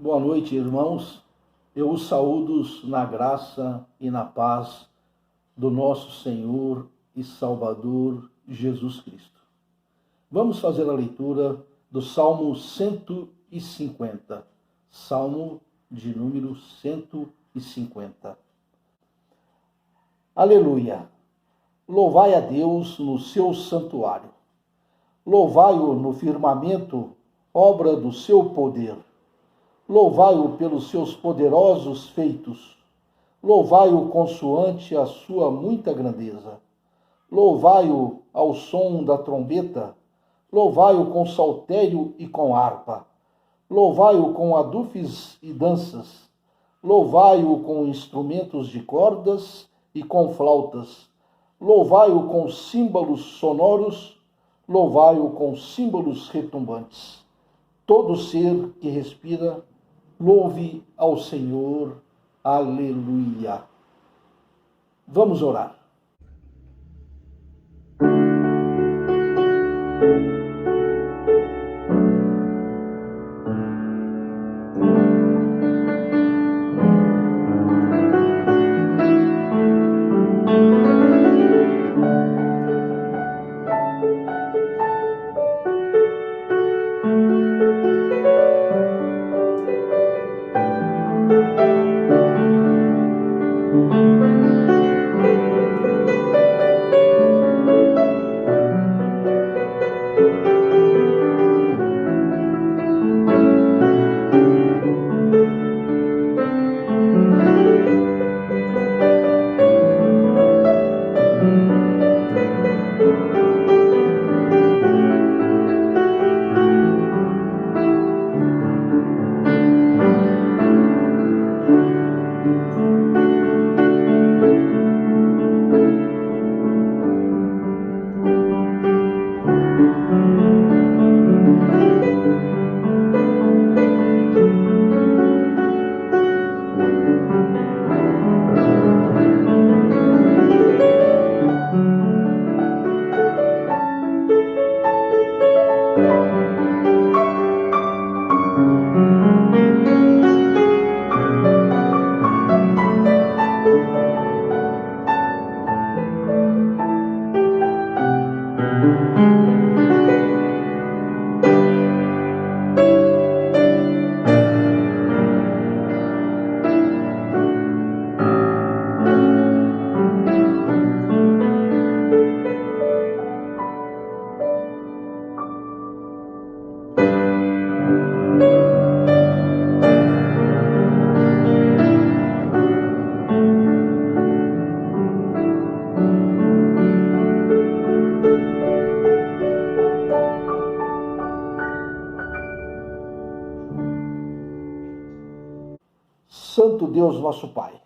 Boa noite, irmãos. Eu os saúdo na graça e na paz do nosso Senhor e Salvador Jesus Cristo. Vamos fazer a leitura do Salmo 150. Salmo de número 150. Aleluia! Louvai a Deus no seu santuário. Louvai-o no firmamento, obra do seu poder. Louvai-o pelos seus poderosos feitos. Louvai-o consoante a sua muita grandeza. Louvai-o ao som da trombeta. Louvai-o com saltério e com harpa. Louvai-o com adufes e danças. Louvai-o com instrumentos de cordas e com flautas. Louvai-o com símbolos sonoros. Louvai-o com símbolos retumbantes. Todo ser que respira, louve ao Senhor. Aleluia. Vamos orar. Santo Deus, nosso Pai,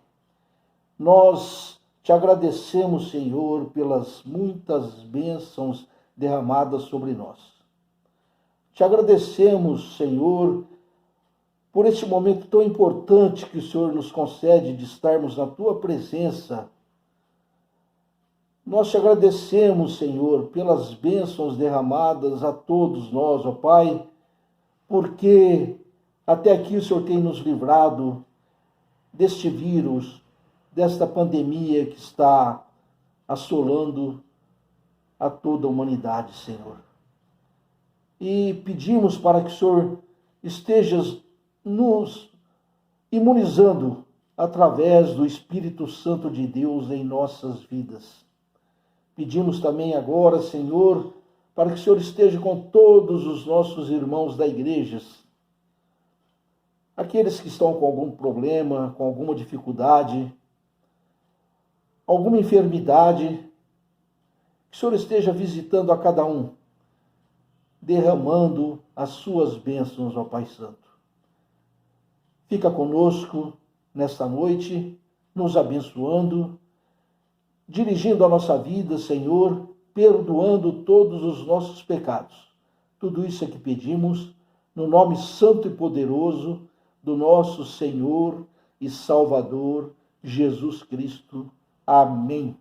nós te agradecemos, Senhor, pelas muitas bênçãos derramadas sobre nós. Te agradecemos, Senhor, por este momento tão importante que o Senhor nos concede de estarmos na tua presença. Nós te agradecemos, Senhor, pelas bênçãos derramadas a todos nós, ó Pai, porque até aqui o Senhor tem nos livrado deste vírus, desta pandemia que está assolando a toda a humanidade, Senhor. E pedimos para que o Senhor esteja nos imunizando através do Espírito Santo de Deus em nossas vidas. Pedimos também agora, Senhor, para que o Senhor esteja com todos os nossos irmãos da igreja, aqueles que estão com algum problema, com alguma dificuldade, alguma enfermidade, que o Senhor esteja visitando a cada um, derramando as suas bênçãos, ó Pai Santo. Fica conosco nesta noite, nos abençoando, dirigindo a nossa vida, Senhor, perdoando todos os nossos pecados. Tudo isso é que pedimos, no nome santo e poderoso do nosso Senhor e Salvador, Jesus Cristo. Amém.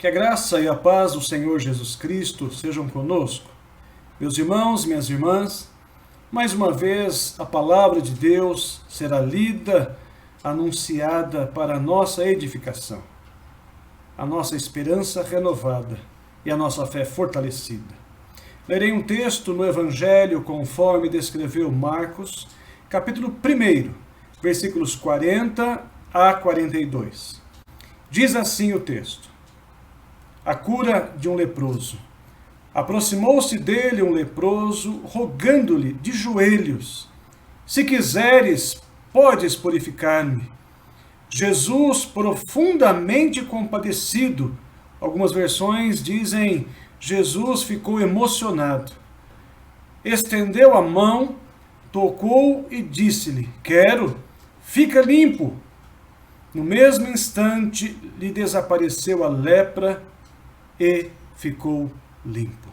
Que a graça e a paz do Senhor Jesus Cristo sejam conosco. Meus irmãos, minhas irmãs, mais uma vez a palavra de Deus será lida, anunciada para a nossa edificação, a nossa esperança renovada e a nossa fé fortalecida. Lerei um texto no Evangelho conforme descreveu Marcos, capítulo 1, versículos 40 a 42. Diz assim o texto: a cura de um leproso. Aproximou-se dele um leproso, rogando-lhe de joelhos: se quiseres, podes purificar-me. Jesus, profundamente compadecido, algumas versões dizem, Jesus ficou emocionado. Estendeu a mão, tocou e disse-lhe: quero, fica limpo. No mesmo instante lhe desapareceu a lepra e ficou limpo.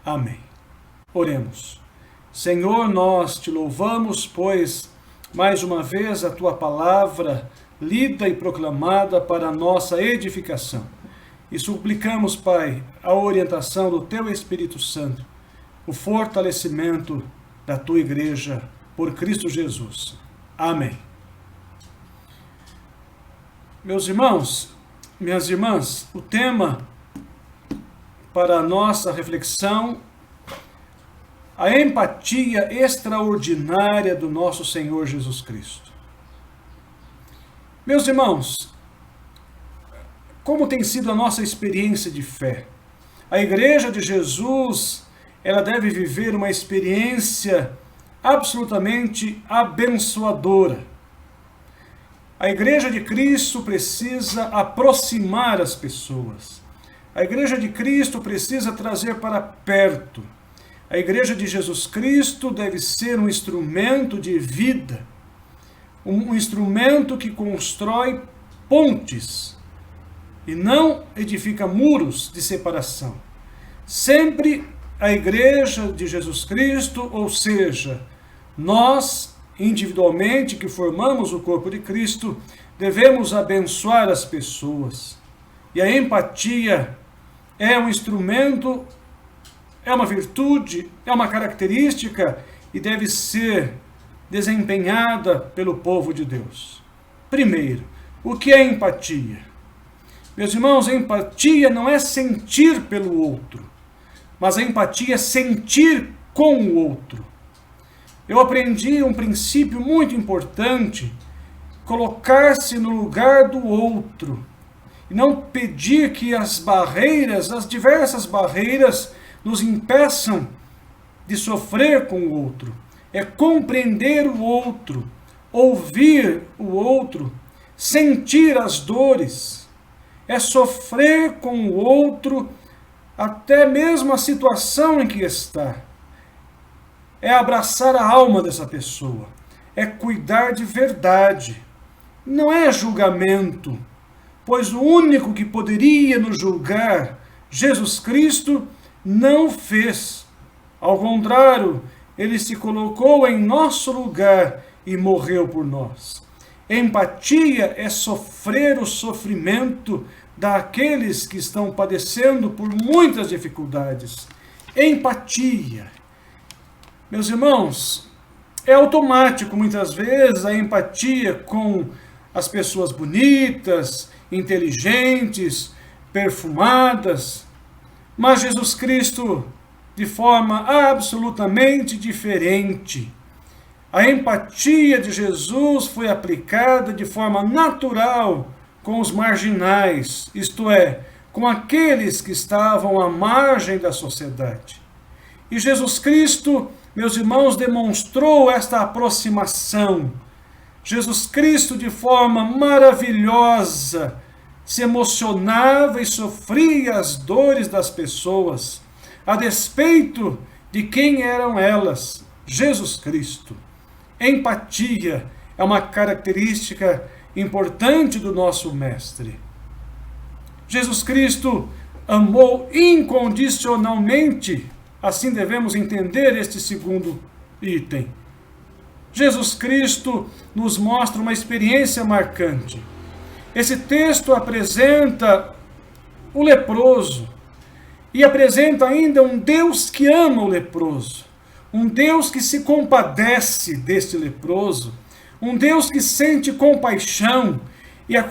Amém. Oremos. Senhor, nós te louvamos, pois mais uma vez a tua palavra lida e proclamada para a nossa edificação. E suplicamos, Pai, a orientação do teu Espírito Santo, o fortalecimento da tua igreja por Cristo Jesus. Amém. Meus irmãos, minhas irmãs, o tema para a nossa reflexão, a empatia extraordinária do nosso Senhor Jesus Cristo. Meus irmãos, como tem sido a nossa experiência de fé? A Igreja de Jesus, ela deve viver uma experiência absolutamente abençoadora. A Igreja de Cristo precisa aproximar as pessoas. A Igreja de Cristo precisa trazer para perto. A Igreja de Jesus Cristo deve ser um instrumento de vida, um instrumento que constrói pontes e não edifica muros de separação. Sempre a Igreja de Jesus Cristo, ou seja, nós individualmente que formamos o corpo de Cristo, devemos abençoar as pessoas. E a empatia é um instrumento, é uma virtude, é uma característica e deve ser desempenhada pelo povo de Deus. Primeiro, o que é empatia? Meus irmãos, a empatia não é sentir pelo outro, mas a empatia é sentir com o outro. Eu aprendi um princípio muito importante, colocar-se no lugar do outro. E não pedir que as barreiras, as diversas barreiras, nos impeçam de sofrer com o outro. É compreender o outro, ouvir o outro, sentir as dores. É sofrer com o outro, até mesmo a situação em que está. É abraçar a alma dessa pessoa. É cuidar de verdade. Não é julgamento. Pois o único que poderia nos julgar, Jesus Cristo, não fez. Ao contrário, ele se colocou em nosso lugar e morreu por nós. Empatia é sofrer o sofrimento daqueles que estão padecendo por muitas dificuldades. Empatia. Meus irmãos, é automático muitas vezes a empatia com as pessoas bonitas, inteligentes, perfumadas, mas Jesus Cristo, de forma absolutamente diferente. A empatia de Jesus foi aplicada de forma natural com os marginais, isto é, com aqueles que estavam à margem da sociedade. E Jesus Cristo, meus irmãos, demonstrou esta aproximação. Jesus Cristo, de forma maravilhosa, se emocionava e sofria as dores das pessoas, a despeito de quem eram elas, Jesus Cristo. Empatia é uma característica importante do nosso Mestre. Jesus Cristo amou incondicionalmente, assim devemos entender este segundo item. Jesus Cristo nos mostra uma experiência marcante. Esse texto apresenta o leproso e apresenta ainda um Deus que ama o leproso, um Deus que se compadece deste leproso, um Deus que sente compaixão, e a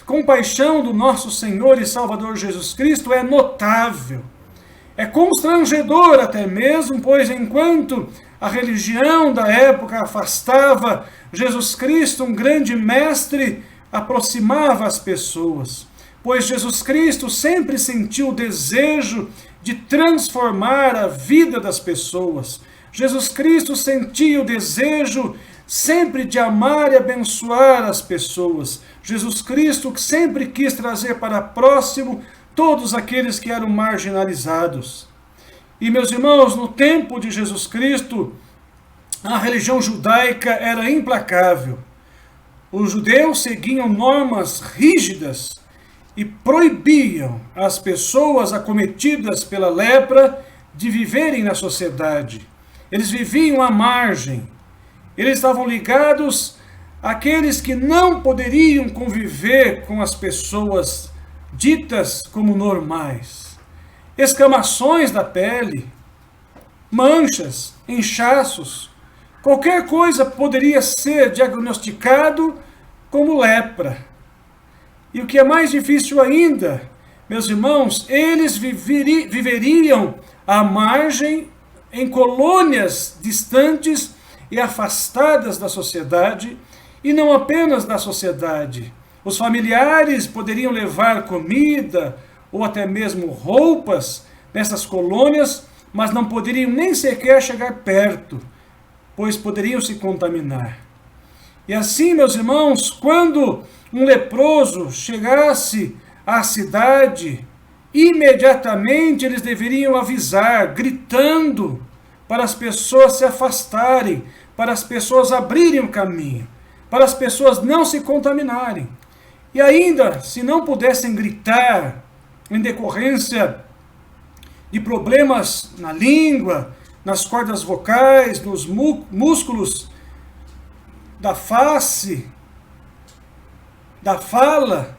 compaixão do nosso Senhor e Salvador Jesus Cristo é notável. É constrangedor até mesmo, pois enquanto a religião da época afastava Jesus Cristo, um grande mestre, aproximava as pessoas. Pois Jesus Cristo sempre sentiu o desejo de transformar a vida das pessoas. Jesus Cristo sentia o desejo sempre de amar e abençoar as pessoas. Jesus Cristo sempre quis trazer para próximo todos aqueles que eram marginalizados. E, meus irmãos, no tempo de Jesus Cristo, a religião judaica era implacável. Os judeus seguiam normas rígidas e proibiam as pessoas acometidas pela lepra de viverem na sociedade. Eles viviam à margem. Eles estavam ligados àqueles que não poderiam conviver com as pessoas ditas como normais. Escamações da pele, manchas, inchaços, qualquer coisa poderia ser diagnosticado como lepra. E o que é mais difícil ainda, meus irmãos, eles viveriam à margem, em colônias distantes e afastadas da sociedade, e não apenas da sociedade. Os familiares poderiam levar comida ou até mesmo roupas nessas colônias, mas não poderiam nem sequer chegar perto, pois poderiam se contaminar. E assim, meus irmãos, quando um leproso chegasse à cidade, imediatamente eles deveriam avisar, gritando, para as pessoas se afastarem, para as pessoas abrirem o caminho, para as pessoas não se contaminarem. E ainda, se não pudessem gritar, em decorrência de problemas na língua, nas cordas vocais, nos músculos da face, da fala,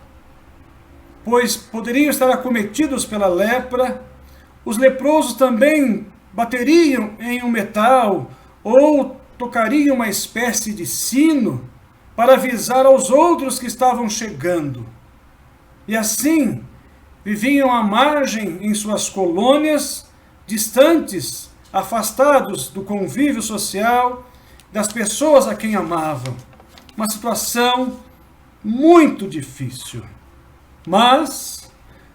pois poderiam estar acometidos pela lepra, os leprosos também bateriam em um metal ou tocariam uma espécie de sino para avisar aos outros que estavam chegando. E assim, viviam à margem em suas colônias, distantes, afastados do convívio social, das pessoas a quem amavam. Uma situação muito difícil. Mas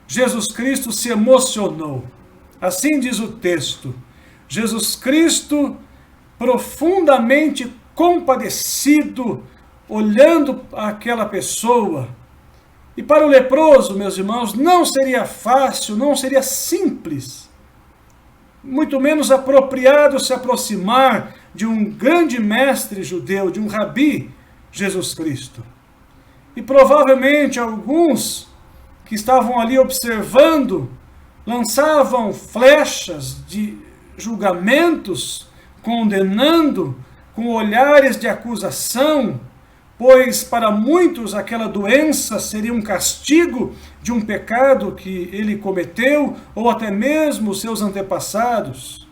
Jesus Cristo se emocionou. Assim diz o texto. Jesus Cristo, profundamente compadecido, olhando aquela pessoa. E para o leproso, meus irmãos, não seria fácil, não seria simples, muito menos apropriado se aproximar de um grande mestre judeu, de um rabi, Jesus Cristo. E provavelmente alguns que estavam ali observando lançavam flechas de julgamentos, condenando com olhares de acusação, pois para muitos aquela doença seria um castigo de um pecado que ele cometeu, ou até mesmo seus antepassados.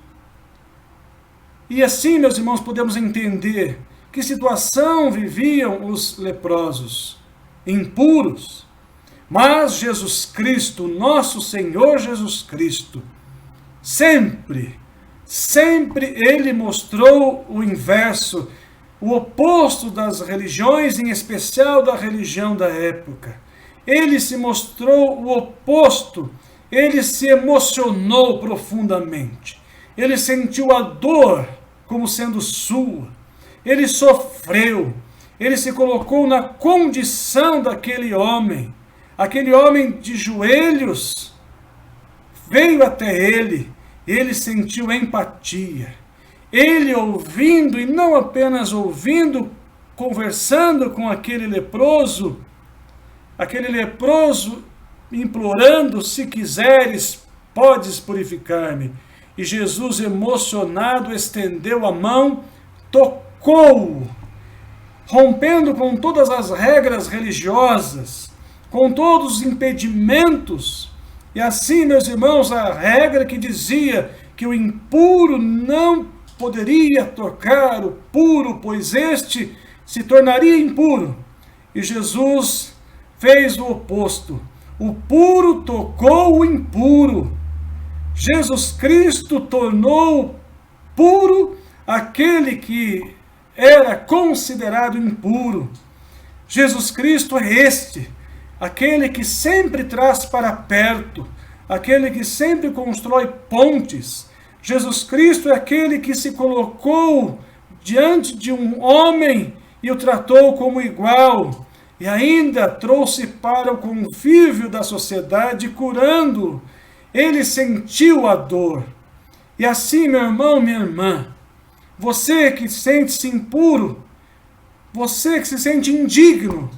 E assim, meus irmãos, podemos entender que situação viviam os leprosos, impuros. Mas Jesus Cristo, nosso Senhor Jesus Cristo, sempre ele mostrou o inverso, o oposto das religiões, em especial da religião da época. Ele se mostrou o oposto, ele se emocionou profundamente. Ele sentiu a dor como sendo sua. Ele sofreu, ele se colocou na condição daquele homem. Aquele homem de joelhos veio até ele sentiu empatia. Ele ouvindo, e não apenas ouvindo, conversando com aquele leproso implorando, se quiseres, podes purificar-me. E Jesus, emocionado, estendeu a mão, tocou-o, rompendo com todas as regras religiosas, com todos os impedimentos. E assim, meus irmãos, a regra que dizia que o impuro não poderia tocar o puro, pois este se tornaria impuro. E Jesus fez o oposto. O puro tocou o impuro. Jesus Cristo tornou puro aquele que era considerado impuro. Jesus Cristo é este, aquele que sempre traz para perto, aquele que sempre constrói pontes. Jesus Cristo é aquele que se colocou diante de um homem e o tratou como igual, e ainda trouxe para o convívio da sociedade, curando. Ele sentiu a dor. E assim, meu irmão, minha irmã, você que sente-se impuro, você que se sente indigno,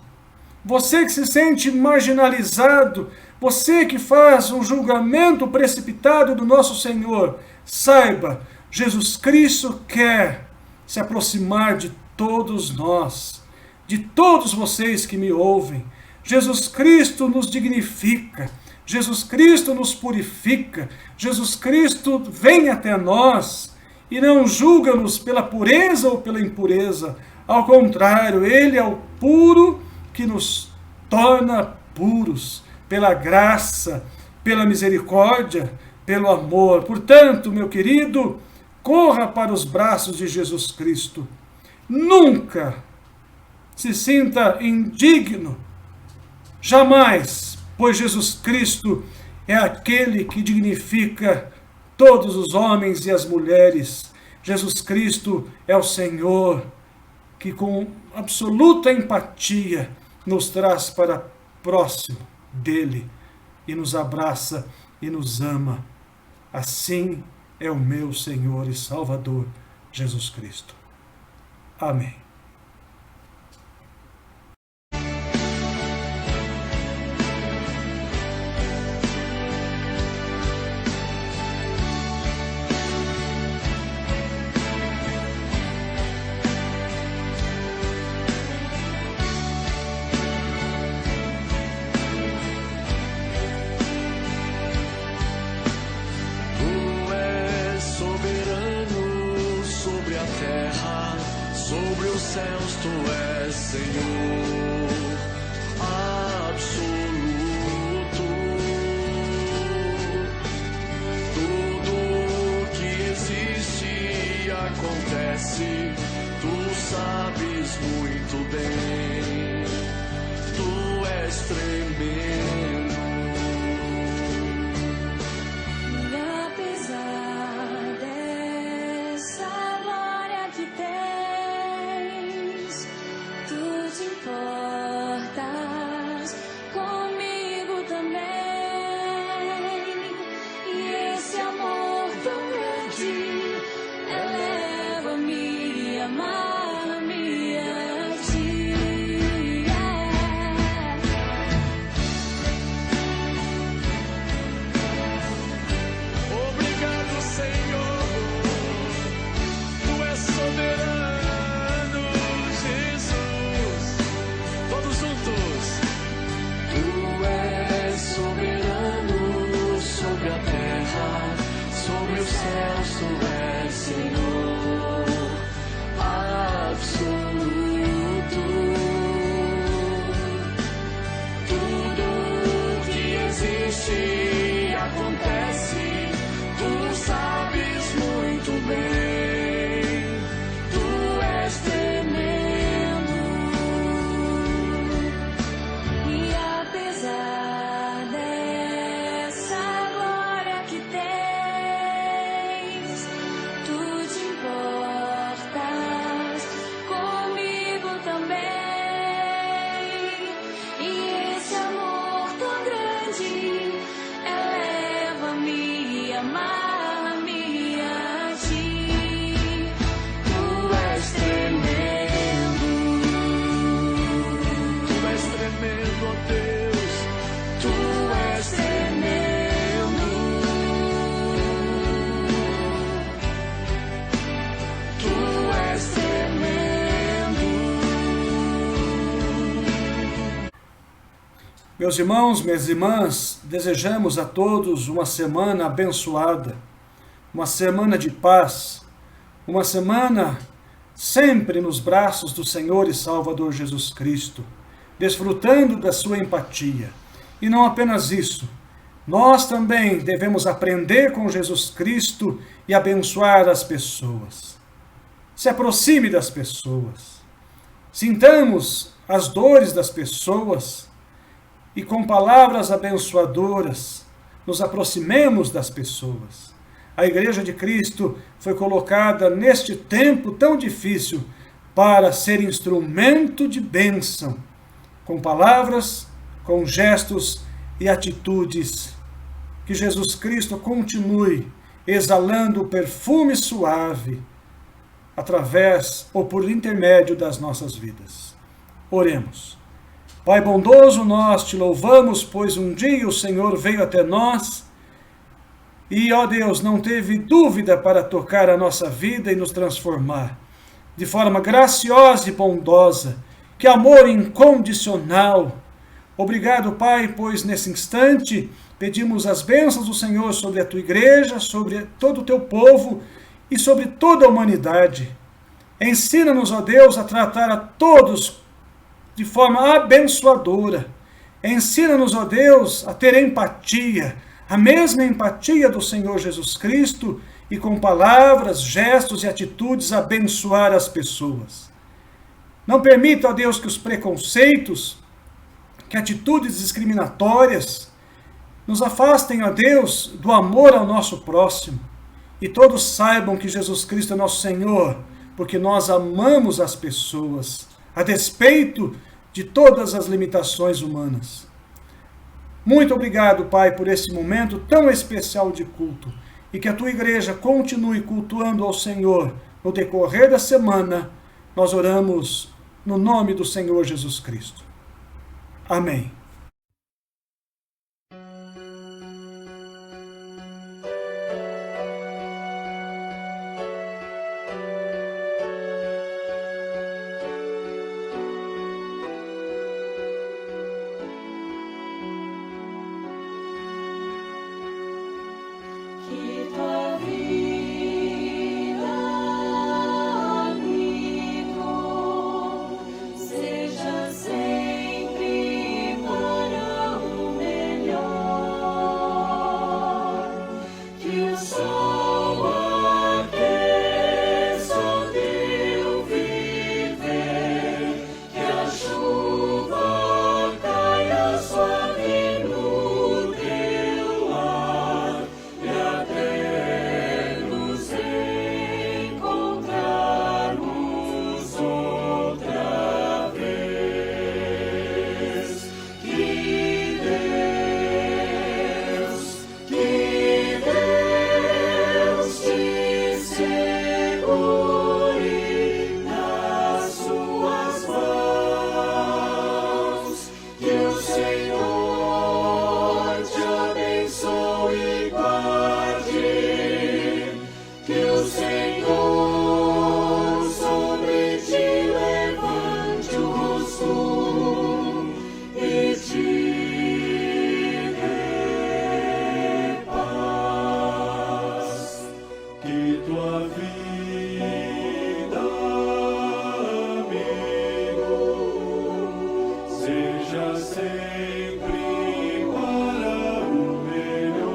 você que se sente marginalizado, você que faz um julgamento precipitado do nosso Senhor, saiba, Jesus Cristo quer se aproximar de todos nós, de todos vocês que me ouvem. Jesus Cristo nos dignifica, Jesus Cristo nos purifica, Jesus Cristo vem até nós e não julga-nos pela pureza ou pela impureza. Ao contrário, Ele é o puro que nos torna puros, pela graça, pela misericórdia, pelo amor. Portanto, meu querido, corra para os braços de Jesus Cristo. Nunca se sinta indigno, jamais, pois Jesus Cristo é aquele que dignifica todos os homens e as mulheres. Jesus Cristo é o Senhor que com absoluta empatia nos traz para próximo dele e nos abraça e nos ama. Assim é o meu Senhor e Salvador, Jesus Cristo. Amém. Sobre os céus tu és Senhor absoluto. Tudo que existe e acontece, tu sabes muito bem. Tu és tremendo. Eleva-me Meus irmãos, minhas irmãs, desejamos a todos uma semana abençoada, uma semana de paz, uma semana sempre nos braços do Senhor e Salvador Jesus Cristo, desfrutando da sua empatia. E não apenas isso, nós também devemos aprender com Jesus Cristo e abençoar as pessoas. Se aproxime das pessoas, sintamos as dores das pessoas e com palavras abençoadoras nos aproximemos das pessoas. A Igreja de Cristo foi colocada neste tempo tão difícil para ser instrumento de bênção, com palavras, com gestos e atitudes. Que Jesus Cristo continue exalando o perfume suave através ou por intermédio das nossas vidas. Oremos. Pai bondoso, nós te louvamos, pois um dia o Senhor veio até nós e, ó Deus, não teve dúvida para tocar a nossa vida e nos transformar de forma graciosa e bondosa. Que amor incondicional. Obrigado, Pai, pois nesse instante pedimos as bênçãos do Senhor sobre a tua igreja, sobre todo o teu povo e sobre toda a humanidade. Ensina-nos, ó Deus, a tratar a todos de forma abençoadora. Ensina-nos, ó Deus, a ter empatia, a mesma empatia do Senhor Jesus Cristo, e com palavras, gestos e atitudes abençoar as pessoas. Não permita, ó Deus, que os preconceitos, que atitudes discriminatórias nos afastem, ó Deus, do amor ao nosso próximo. E todos saibam que Jesus Cristo é nosso Senhor, porque nós amamos as pessoas, a despeito de todas as limitações humanas. Muito obrigado, Pai, por esse momento tão especial de culto, e que a tua igreja continue cultuando ao Senhor no decorrer da semana. Nós oramos no nome do Senhor Jesus Cristo. Amém. Que tua vida, amigo, seja sempre para o melhor. Que o sol aqueça o teu viver, que a chuva caia suave no teu lar. Até nos encontrarmos outra vez. Que Deus te segure nas suas mãos. Que o Senhor te abençoe e guarde. Que o Senhor sobre ti levante o rosto e te dê paz. Que tua vida, amigo, seja sempre para o melhor.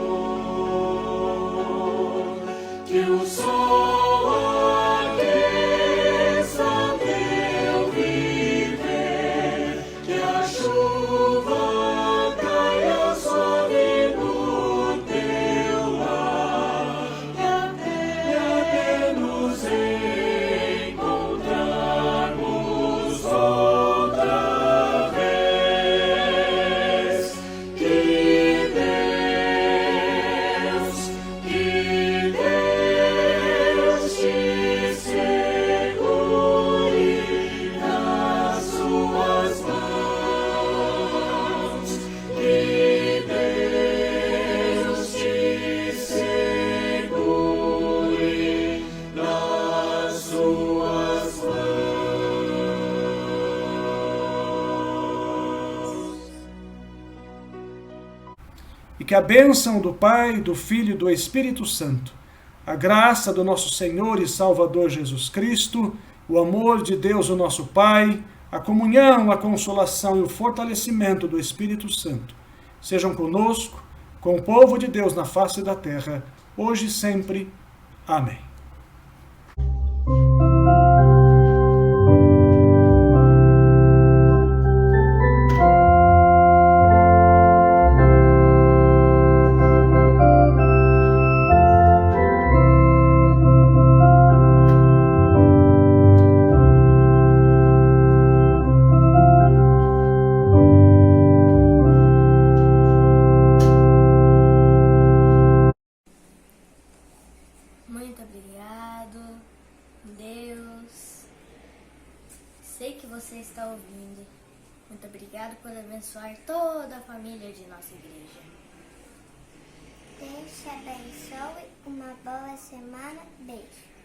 que a bênção do Pai, do Filho e do Espírito Santo, a graça do nosso Senhor e Salvador Jesus Cristo, o amor de Deus, o nosso Pai, a comunhão, a consolação e o fortalecimento do Espírito Santo sejam conosco, com o povo de Deus na face da terra, hoje e sempre. Amém. Muito obrigado, Deus. Sei que você está ouvindo. Muito obrigado por abençoar toda a família de nossa igreja. Deus te abençoe. Uma boa semana. Beijo.